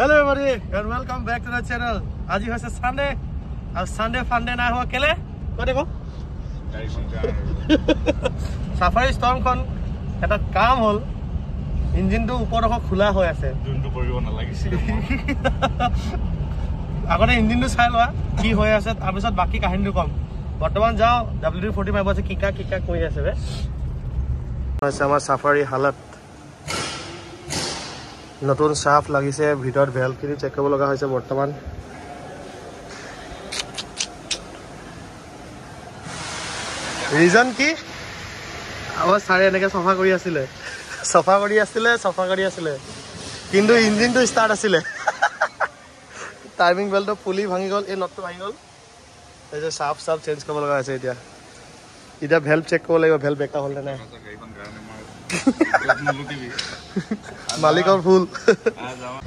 Hello everybody and welcome back to the channel. Aji hoise Sunday. Ab Sunday Funday na howa kele? Kote ko? Safari Storm kon eta kaam hol. Engine to upor okho khula hoy ase. Juntu poribo na lagisile. Agore engine to sai loa ki hoy ase tar pisot baki kahini to kom. Bortoman jao WD-45 ase kika koi ase be. Ase amar Safari halat. নতুন সাফ লাগিছে ভিতৰত ভেলখিনি check কৰিব লগা হৈছে বৰ্তমান region কি আও সাৰে এনেকে সফা কৰি আছিলে কিন্তু ইঞ্জিনটো ষ্টাৰ্ট আছিলে টাইমিং বেল্টটো পুলি ভাঙি গল এই নটটো ভাঙি গল এই যে সাফ চেঞ্জ কৰিব লগা হৈছে এতিয়া ভেলভ চেক কৰিব লাগিব ভেলভ বেকা হ'ল নে মালিকৰ ফুল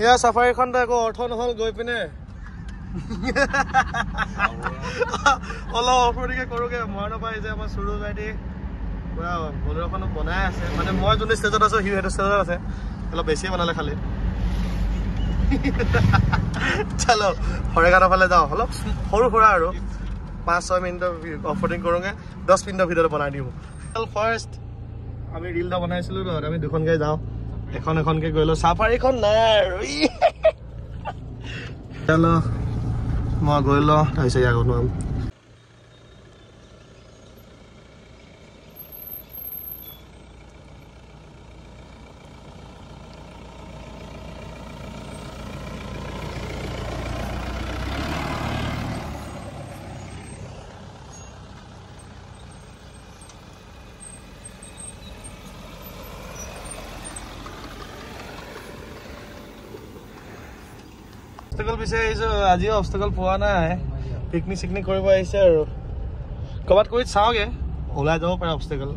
ইয়া সাফাৰীখন তো একো অৰ্থ নহল গৈ পিনে অল অফৰডিকে কৰোগে মই নাপাই যে আমাৰ সুৰু গাড়ী পুৰা বলেৰখন বনাই আছে মানে মই যোন ষ্টেজত আছো হি হেড ষ্টেজত আছে অলপ বেছি বনালে খালি চলো হৰেগানৰ ফালে যাও অলপ সৰু সৰা আৰু 5-6 মিনিটৰ অফৰডিং কৰোগে 10 মিনিটৰ ভিতৰত বনাই দিম ফাৰ্ষ্ট আমি ৰিল দা বনাইছিলো তো আমি দুখন গাই যাও এখন কে গইলো সাফাৰীখন নাই আৰু চলো মই গইলো তাইছে ইয়াগো নাম obstacle পিছে এইছো আজি obstacle পোৱা নাই পিকনিক কৰিব আহিছে আৰু কবাত কৰি চাওগে ওলাই যাব পাৰে obstacle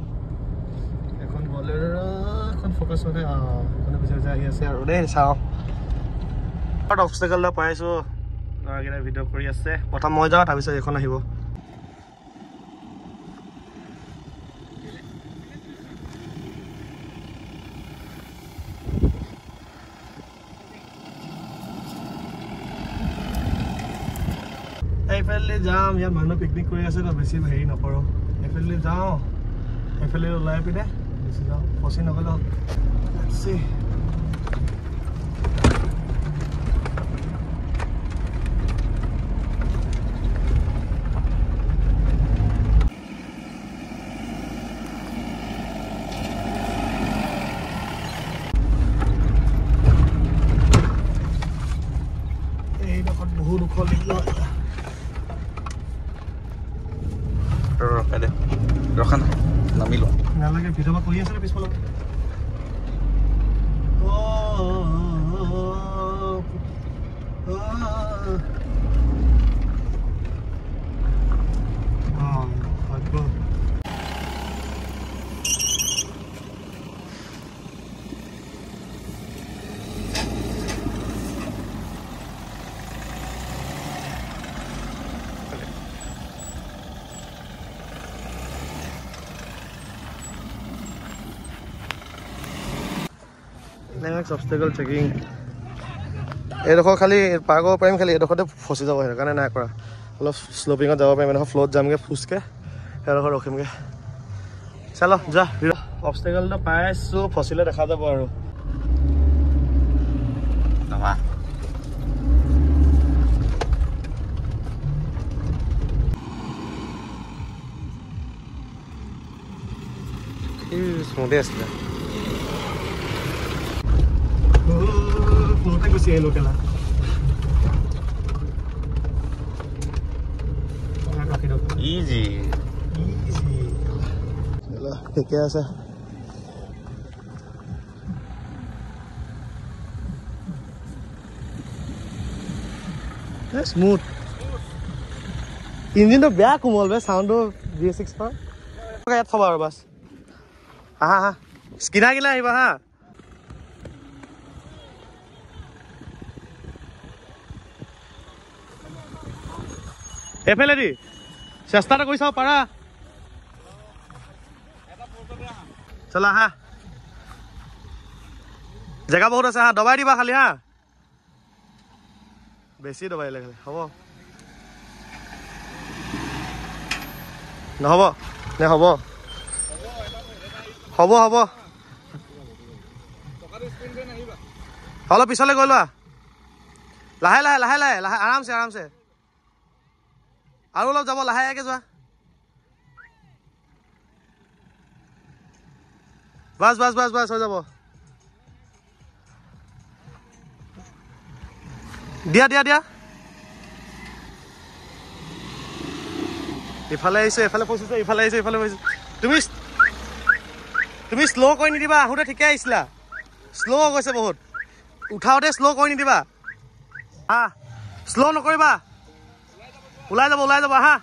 এখন বলেৰো এখন ফোকাস হতে কোনে পিছে আহি আছে আৰু দে চাও part obstacle লা পাইছো আগেৰে ভিডিও কৰি আছে প্ৰথম মই যাও তাৰ পিছত এখন আহিব এফএললে যাম ইয়াৰ মানুহ পিকনিক কৰি আছে তো বেছি হেৰি নকৰো এফএললে যাও এফএললে ওলাই পিনে বেছি যাও ফসি নগলো সি এই দেখত বহুত উখল Rohan, namilo. Nalagay video ba kuya sa pispolo. Agbo. Next obstacle checking. এডোখৰ খালি পাৰ কৰিব পাৰিম খালি এডোখৰতে ফসি যাব সেইকাৰণে নাই কৰা অলপ স্লোপিঙত যাব পাৰিম এডোখৰ ফ্লোত যামগে ফুচকে এডোখৰ ৰখিমগে চলো যা অবষ্টেকলটো পাইছো ফসিলে দেখা যাব আৰু নামা স্মুথ আছে Flote ko si Elo kala. Easy. Chalo, ठीक है ऐसा. Smooth. Engine to beya kumol be sound to V6 par. Okay, yaat khabar bas. Aha. Skina gila hiba ha. এফএলডি চেষ্টাটা কৰি চাও পাৰা চলা হা জেগা বহুত আছে হা দবাই দিবা খালি হা বেছি দবাই লাগে হ'ব নহ'ব নে হ'ব হ'ব হ'ব অলপ পিছলৈ গৈ লোৱা লাহে লাহে লাহে লাহে লাহে আৰামছে আৰামছে আৰু অলপ যাব লাহেকৈ যোৱা বাছ বাছ বাছ বাছ হৈ যাব দিয়া দিয়া দিয়া ইফালে আহিছে এফালে পচিছে ইফালে আহিছে ইফালে পচিছে তুমি শ্ল' কৰি নিদিবা আহোঁতে ঠিকে আহিছিলা শ্ল' হৈ গৈছে বহুত উঠাওঁতে শ্ল' কৰি নিদিবা হা শ্ল' নকৰিবা ওলাই যাব হা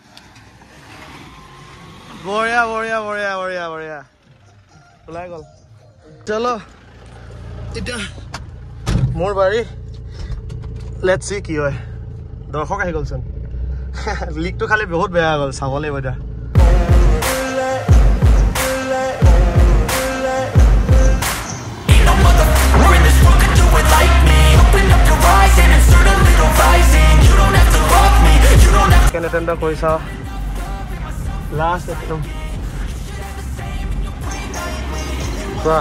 বঢ়িয়া বঢ়িয়া বঢ়িয়া বঢ়িয়া বঢ়িয়া ওলাই গ'ল চলো এতিয়া মোৰ বাৰী লেটছ সি কি হয় দৰ্শক আহি গ'লচোন লিকটো খালি বহুত বেয়া হৈ গ'ল চাব লাগিব এতিয়া এটেন্ডাৰ কৰি চাওঁ লাষ্ট একদম কোৱা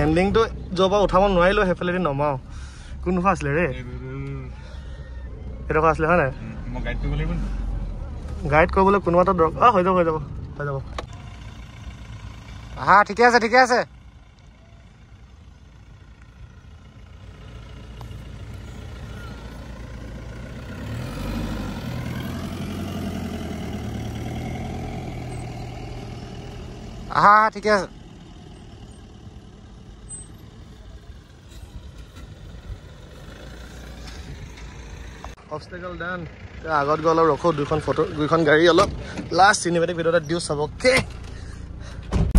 এণ্ডিংটো য'ৰ পৰা উঠাব নোৱাৰিলোঁ সেইফালেদি নমাওঁ কোনডোখৰ আছিলে ৰে এইডোখৰ আছিলে হয় নাই গাইড কৰিবলৈ কোনোবা এটা দৰকাৰ হৈ যাব হা ঠিকে আছে হা ঠিকে আছে অবষ্টেকল ডান আগত গৈ অলপ ৰখো দুইখন গাড়ী অলপ লাষ্ট চিনেমেটিক ভিডিঅ' এটা দিওঁ চাবকে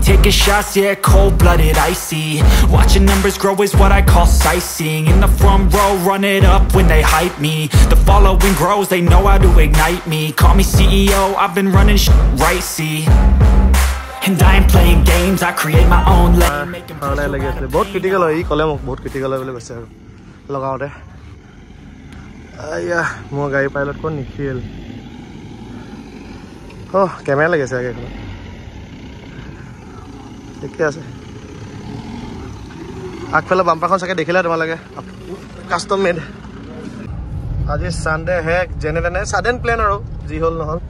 Taking shots, yeah, cold-blooded, icy. Watching numbers grow is what I call sightseeing. In the front row, run it up when they hype me. The following grows, they know how to ignite me. Call me CEO, I've been running right, see. And I ain't playing games, I create my own lane. বহুত critical হয় ই ক'লে মোক বহুত critical হয় বুলি কৈছে আৰু লগাওঁতে আয়া মোৰ গাড়ী পাইলট কোন নিখিল কেমেৰা লাগিছে আগে এইখনত ঠিকে আছে আগফালে বাম্পাৰখন চাগে দেখিলা তোমালোকে কাষ্টম মেড আজি চানডে হেক যেনে তেনে ছাডেন প্লেন আৰু যি হ'ল নহ'ল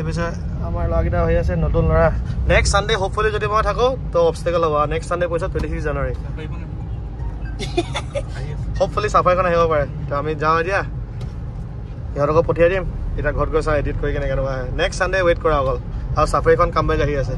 পিছে আমাৰ ল'ৰাকেইটা হৈ আছে নতুন ল'ৰা নেক্সট চানডে হোপফুলি যদি মই থাকোঁ তো অবষ্টেকল হ'ব নেক্সট চানডে কৈছে 26 জানুৱাৰী হোপফুলি চাফাইখন আহিব পাৰে তো আমি যাওঁ এতিয়া ইহঁতকো পঠিয়াই দিম এতিয়া ঘৰত গৈ চাওঁ এডিট কৰি কেনেকৈ আহে নেক্সট চানডে ৱেইট কৰা অকল আৰু চাফাইখন কামবেক আহি আছে